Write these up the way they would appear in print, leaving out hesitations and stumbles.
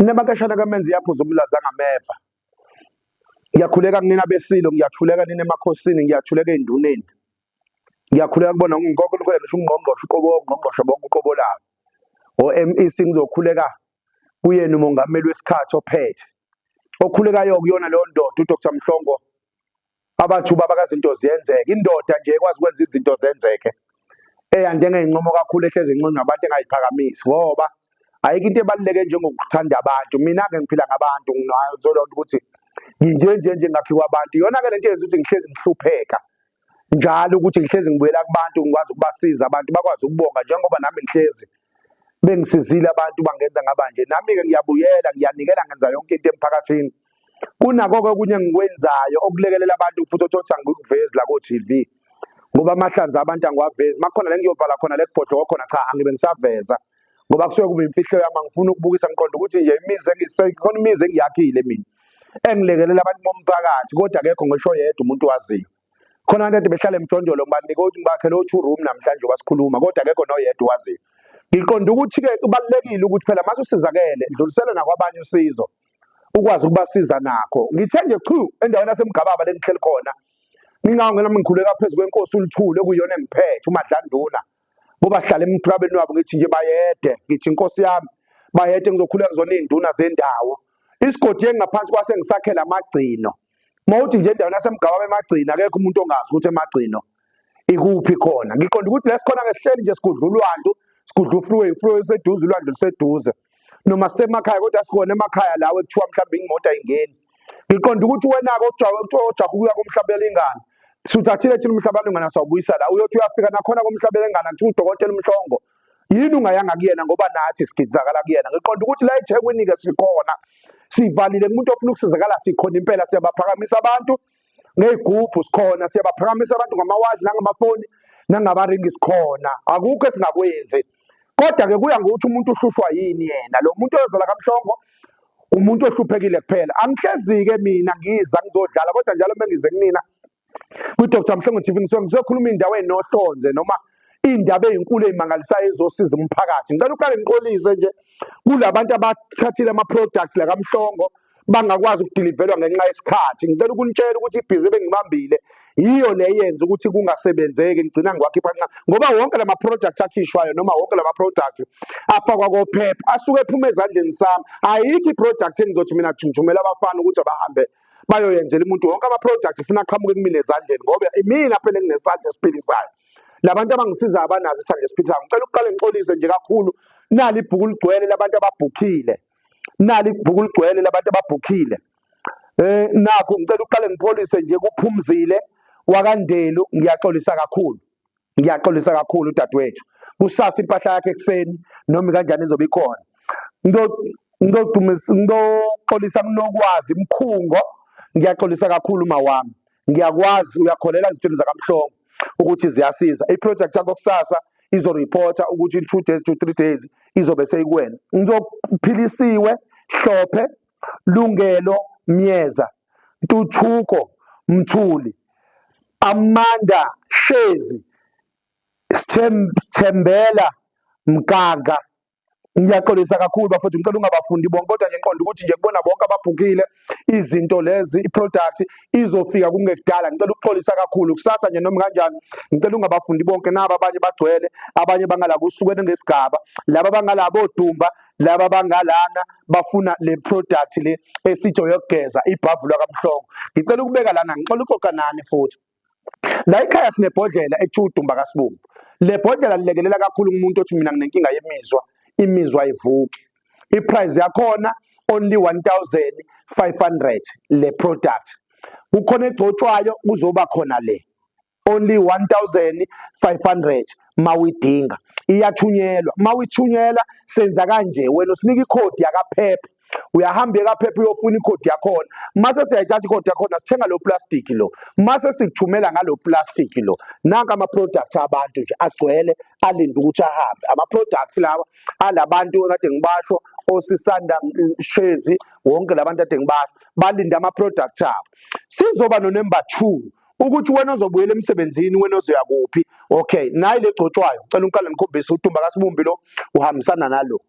Nginemakashana kamenzi yaphuza umlaza ngameva. Ngiyakhuleka kunina besilo, ngiyakhuleka nina emakhosini, ngiyakhuleka enduneni. Ngiyakhuleka kubona ngokho ngisho ungqongqoshe ungqongqoshe bonke uqobo lawo. OMEC ngizokhuleka kuyena umongameli wesikhathi ophethe. Okhulekayo kuyona leyo ndoda uDr Mhlongo. Abantu babakazinto ziyenzeke, indoda nje ekwazi ukwenza izinto zenzeke. Eyande ngeyinqomo kakhulu ehleze inqomo nabantu engayiphakamisi ngoba ayike into ebaluleke njengokuthanda abantu. Mina ke ngiphila ngabantu ngizolonda ukuthi nje ngakhiwa abantu. Iyona ke lento yenza ukuthi ngihlezi ngihlupheka. Njalo ukuthi ngihlezi ngibuyela kubantu ngikwazi ukubasiza abantu bakwazi ukubonga njengoba nami ngihlezi bengisizile abantu bangenza ngabanje. Nami ke ngiyabuyela ngiyanikela ngenza yonke into emphakathini. Kunako ke kunye ngikwenzayo okulekelela abantu futhi othothi angikuvezi la ko TV. Ngoba amahlanza abantu angiwavezi. Makhona la ngiyovala khona le kubhodlo khona cha angibe ngisaveza. Ngoba kusuke kube imfihlo yami ngifuna ukubukisa ngiqonda ukuthi nje imizi engisekhona imizi engiyakhile mina. Engilekelela abantu bomphakathi kodwa akekho ngisho yedwa umuntu waziyo. Khona abantu behlala emjondolo ngibanika ukuthi ngibakhe lo 2 room namhlanje wasikhuluma kodwa akekho noyedwa waziyo. Ngiqonda ukuthi ke kubalekile ukuthi phela mase usizakele dlulisela nakwabanye usizo. Ukwazi ukubasiza nakho. Ngithe nje chu endaweni yasemgababa lengihleli khona. Ngingangena ngikhuleka phezulu kwenkosi uLuthule okuyona engiphethe uMadlanduna. Ngoba sihlala emqhabeni wabo ngithi nje bayede, ngithi inkosi yami bayede ngizokhuleka kuzona izinduna zendawo. Isigodi engaphansi kwase ngisakhela amagcino. Mawuthi nje endaweni yasemgababa emagcino akekho umuntu ongazi ukuthi emagcino ikuphi khona. Ngiqonda ukuthi lesikhona ngesihleli nje sigudlulwantu, sigudlu freeway seduze ulwandle liseduze. Noma semakhaya kodwa sikhona emakhaya lawo ekuthiwa mhlawumbe imoto ayingeni. Ngiqonda ukuthi wena ke ojaha ukuya kumhlabela ingane. Suthathile thina umhlabela ingane sawubuyisa la uyothi uyafika nakhona kumhlabela ingane kuthiwa uDokotela Mhlongo. Yini ungayanga kuyena ngoba nathi sigizakala kuyena. Ngiqonda ukuthi la eThekwini ke sikhona. Sivalile umuntu ofuna ukusizakala sikhona impela siyabaphakamisa abantu ngezigubhu sikhona siyabaphakamisa abantu ngamawazi nangamafoni nangabaringi sikhona. Akukho esingakwenzi. Kodwa ke kuya ngokuthi umuntu uhlushwa yini yena. Lo muntu oyozala kaMhlongo umuntu ohluphekile kuphela. Angihlezi ke mina ngiza ngizodlala kodwa njalo mengize kunina kuDr Mhlongo TV ngizokhuluma indawo enohlonze noma indaba ezinkulu ezimangalisayo ezosiza umphakathi. Ngicela uqale ngiqolise nje kulabantu abathathile ama products la kaMhlongo bangakwazi ukudeliverwa ngenxa yesikhathi. Ngicela ukunitshela ukuthi ibhizi bengibambile yiyo le yenza ukuthi kungasebenzeki ngicina ngiwakhipha nqa ngoba wonke lama products akhishwayo noma wonke lama products afakwa kophepha asuke ephuma ezandleni sami. Ayikho iproduct engizothi mina thunjumela abafana ukuthi abahambe bayoyenzela umuntu wonke ama products ufuna aqhamuke kumina ezandleni ngoba mina phela nginesandla esiphilisayo. Labantu abangisiza abanazi isandla esiphilisayo. Ngicela uqale ngixolise nje kakhulu nali ibhuku ligcwele labantu ababhukhile. Nali ibhuku ligcwele labantu ababhukhile. Nakho ngicela uqale ngipholise nje kuphumzile wakandelu ngiyaxolisa kakhulu. Ngiyaxolisa kakhulu dadewethu. Kusasa impahla yakhe ekseni noma kanjani izobe ikhona. Ngizoxolisa kunokwazi imkhungo. Ngiyaxolisa kakhulu mawami. Ngiyakwazi uyakholela izithweni zakaMhlongo ukuthi ziyasiza. I-project yakho kusasa izoreporta ukuthi in 2 days to 3 days izobe seyikuwena. Ngizophilisiwe Hlophe Lungelo Myeza Ntuthuko Mthuli Amanda Shezi Thembela Mgaga. Ngiyaxolisa kakhulu bafethu ngicela ungabafundi bonke kodwa nje ngiqonda ukuthi nje kubona bonke ababhukile izinto lezi iproduct izofika kungekudala. Ngicela ukuxolisa kakhulu kusasa nje noma kanjani ngicela ungabafundi bonke naba abanye bagcwele abanye bangala kusukweni ngesigaba laba bangalabo odumba laba bangalana bafuna le product le esitho yokugeza ibhavu lakaMhlongo. Ngicela ukubeka lana ngixola uxoxa nani futhi la ekhaya sinebhodlela ethudumba kaSibungu. Le bhodlela lilekelela kakhulu umuntu othi mina nginenkinga yemizwa imizwa ivuki. Iprice yakhona only 1500 le product. Kukhona egcotshwayo kuzoba khona le only 1500 mawidinga iyathunyelwa. Mawithunyela senza kanje wena usinika icode yakaPhepha uyahamba ekaPhepha uyofuna icode yakhona. Mase siyayithatha icode yakhona sithenga lo plastic lo. Mase sikuthumela ngalo plastic lo. Nanka ama products abantu nje agcwele alinde ukuthi ahambe. Ama products lawa alabantu kade ngibasho osisanda Shezi wonke labantu kade ngibasho balinda ama products abo. Sizoba no number 2 ukuthi wena uzobuyela emsebenzini wena ozoya kuphi. Okay nayi legcotshwayo cela uqale ngikhombise uDumba kaSibumbi lo uhambisana nalo.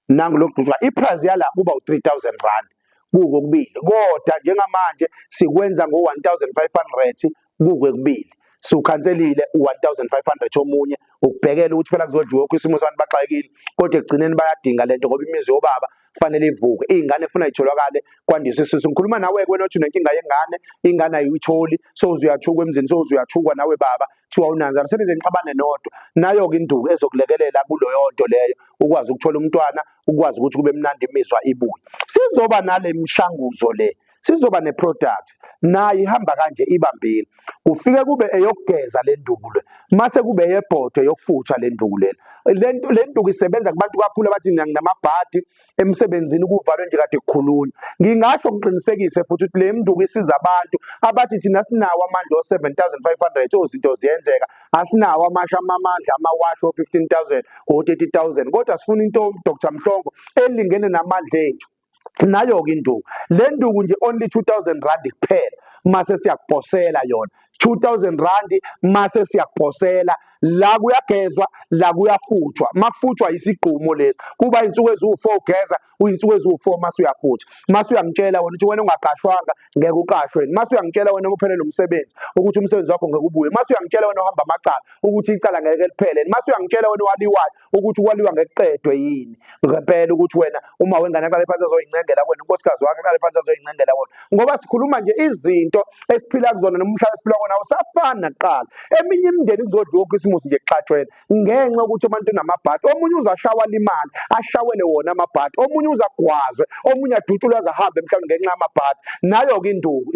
nangu lokugcuzwa iprice yala kuba u3000 rand kuko kubili kodwa njengamanje sikwenza ngo1500 kuko kubili sukhanselile u1500 omunye ukubhekela ukuthi phela kuzodliwa ukwisimo sabantu baxakekile kodwa egcineni bayadinga lento ngoba imizi yobaba fanele ivuke izingane efuna itholakale kwandise isizwe ngikhuluma nawe kwena othi unenkinga yengane ingane ayitholi so uzuyathuka emzini so uzuyathukwa nawe baba thiwa unanza senze ngixabane nodwa nayo ke induku ezokulekelela kulo yonto leyo ukwazi ukuthola umntwana ukwazi ukuthi kube mnandi imizwa ibuye sizoba nale mshanguzo le sizoba neproduct nayo ihamba kanje ibambile kufike kube eyokugeza le nduku le mase kube yebhodo yokufutha le nduku le nduku isebenza kubantu kakhulu abathi nginamabhadi emsebenzini kuvalwe nje kade kukhulunywa ngingasho ngiqinisekise futhi ukuthi le nduku isiza abantu abathi thina sinawo amandla o7500 ozinto ziyenzeka asinawo amandla amawasho 15000 o 30000 kodwa sifuna into Dr Mhlongo elingene namandla ethu nayo ke induku le nduku nje only 2000 rand kuphela mase siyakuphosela yona 2000 rand mase siyakuphosela la kuyagezwa la kuyafuthwa makufuthwa isigqumo lesi kuba insuku ezu4 ugeza uyinsuku ezu4 mase uyafutha mase uyangitshela wena ukuthi wena ungaqashwanga ngeke uqashwe mase uyangitshela wena kuphelele umsebenzi ukuthi umsebenzi wakho ngeke ubuye mase uyangitshela wena uhamba amacala ukuthi icala ngeke liphele mase uyangitshela wena waliwayo ukuthi waliwa ngekuqedwe yini ngempela ukuthi wena uma wengane aqale phansi azoyincengela wena unkosikazi wakhe aqale phansi azoyincengela wona ngoba sikhuluma nje izinto esiphila kuzona nomhlaba esiphila kona usafana naqala eminye imindeni kuzodliwa ukwisimosi nje kuxatshwela ngenxa ukuthi abantu namabhadi omunye uzashawa imali ashawele wona amabhadi omunye uzagwazwe omunye adutshulwe azahambe mhlawumbe ngenxa yamabhadi nayo ke induku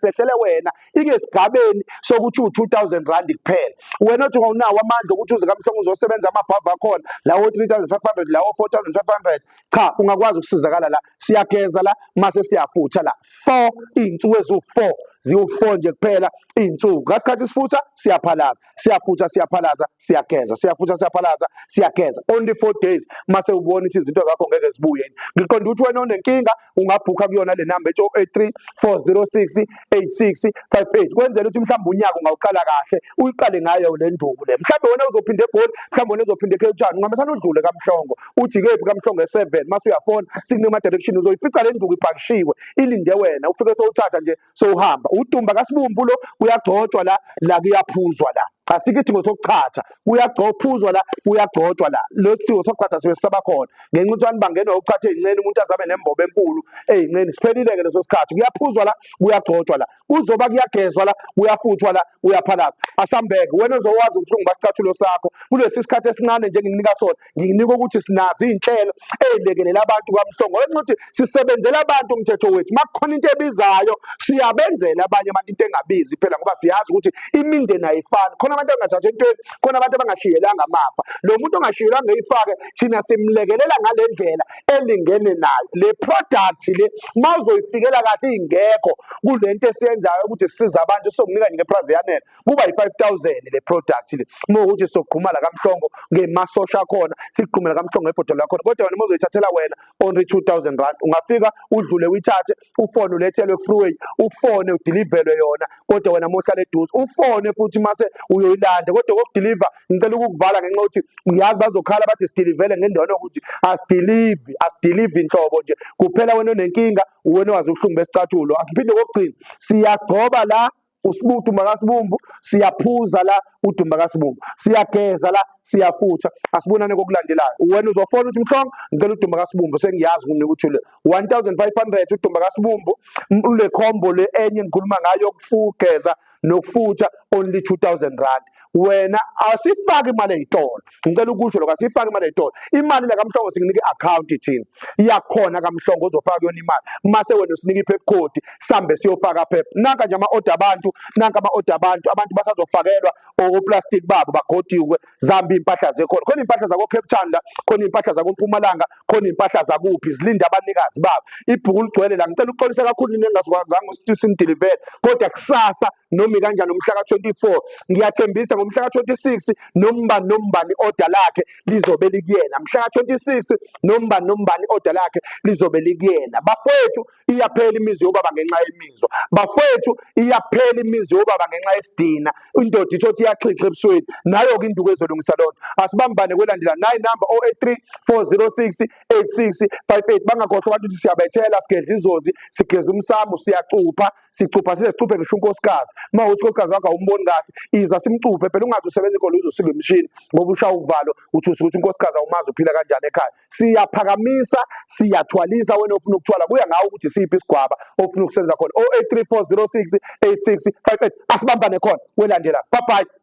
sehlele wena ike sigabeni sokuthi u2000 rand kuphela wena uthi awunawo amandla ukuthi uze kaMhlongo uzosebenza amabhava akhona lawo 3500 lawo 4500 cha ungakwazi ukusizakala la siyageza la mase siyafutha la 4 insuku ezu4 ziwu4 nje kuphela insuku ngasikhathi sifutha siyaphalaza siyafutha siyaphalaza siyageza siyafutha siyaphalaza siyageza only 4 days mase ubona ukuthi izinto zakho ngeke zibuye ngiqonda ukuthi wena onenkinga ungabhuka kuyona le number 0834068658 kwenzela ukuthi mhlawumbe unyaka ungawuqala kahle uyiqale ngayo le nduku le mhlawumbe wena uzophinda eGoli mhlawumbe wena uzophinda eKhayelitsha ungamesana udlule kaMhlongo uthi kephi kaMhlongo e7 mase uyafona sikunema direction uzoyifica le nduku iphakishiwe ilinde wena ufike sowuthatha nje sowuhamba udumba kaSibumbu lo uyagcotshwa la kuyaphuzwa la asikho isidingo sokuchatha kuyagcophuzwa la kuyagcotshwa la lo sidingo sokuchatha sibesaba khona ngenxa ukuthi bangenwa ukuchatha ezincane umuntu azabe nembobo enkulu ezincane siphelile ke leso sikhathi kuyaphuzwa la kuyagcotshwa la kuzoba kuyagezwa la kuyafuthwa la uyaphalaza asambeke wena uzowazi ukuthi ngibasicathulo sakho kulesi sikhathi esincane nje nginginika sona nginginika ukuthi sinazi inhlelo ezilekelela abantu kaMhlongo ukuthi sisebenzela abantu umthetho wethu makukhona into ebizayo siyabenzela abanye abantu into engabizi phela ngoba siyazi ukuthi imindeni ayifani khona abantu abangathatha entweni khona abantu abangashiyelanga amafa lo muntu ongashiyelanga eyifake thina simlekelela ngale ndlela elingene nayo le product le mawuzoyifikela kahle ingekho kulento esiyenzayo ukuthi sisiza abantu sokunika nje ngeprice yanele kuba yi5000 le product le ukuthi sokuqhumala kaMhlongo ngemasosha khona siqhumela kaMhlongo ebhodlela lakho kodwa wena mozoyithathela wena only 2000 rand ungafika udlule uyithathe ufone ulethelwe freeway ufone udeliverwe yona kodwa wena mohlala eduze ufone futhi mase uyoyilanda kodwa kokudeliver ngicela ukukuvala ngenxa ukuthi uyazi bazokhala bathi sidilivele ngendawo ukuthi asidelive inhlobo nje kuphela wena onenkinga wena wazi ubuhlungu besicathulo akuphinde kokugcina siyagcoba la usibudumba kaSibumbu siyaphuza la udumba kaSibumbu siyageza la siyafutha asibonane kokulandelayo wena uzofona uthi Mhlongo ngicela udumba kaSibumbu sengiyazi ukunika uthule 1500 udumba kaSibumbu le combo le enye ngikhuluma ngayo ukufugeza nokufutha only 2000 rand wena asifaki imali eyitolo ngicela ukusho lokho asifaki imali eyitolo imali la kaMhlongo singinike iaccount thina iyakhona kaMhlongo uzofaka yona imali mase wena usinika iphep code sambe siyofaka phep nanka nje ama-order abantu basazofakelwa okuplastic babo bagodiwe zambi impahla zekhona khona impahla zako Cape Town la khona impahla zako Mpumalanga khona impahla zakuphi zilinde abanikazi babo ibhuku ligcwele la ngicela uxolisa kakhulu ningazikwazanga ukuthi sindeliver kodwa kusasa noma kanjani umhla ka24 ngiyathembisa ngomhla ka-26 nombani order lakhe lizobe likuyena. Mhla ka-26 nombani order lakhe lizobe likuyena. Bafowethu iyaphela imizi yobaba ngenxa yemizwa. Bafowethu iyaphela imizi yobaba ngenxa yesidina. Indoda ithothi iyaxhixa ebusweni. Nayo-ke induku ezolungisa loo nto. Asibambane kwelandela 9 number 083 406 8658. Bangakhohlwa abantu ukuthi siyabethela, sigedla izozi, sigeza umsamo, siyacupha size sicuphe ngisho unkosikazi. Uma uthi unkosikazi wakho awumboni kahle, iza simcuphe phela, ungathi usebenza inkolo uzosika imishini ngoba ushaya uvalo uthi usukuthi unkosikazi awumazi uphila kanjani ekhaya. Siyaphakamisa, siyathwalisa wena ofuna ukuthwala, kuya ngawe ukuthi isiphi isigwaba ofuna ukusenza khona. 083 406 8658. Asibambane khona kwelandela. Bye bye.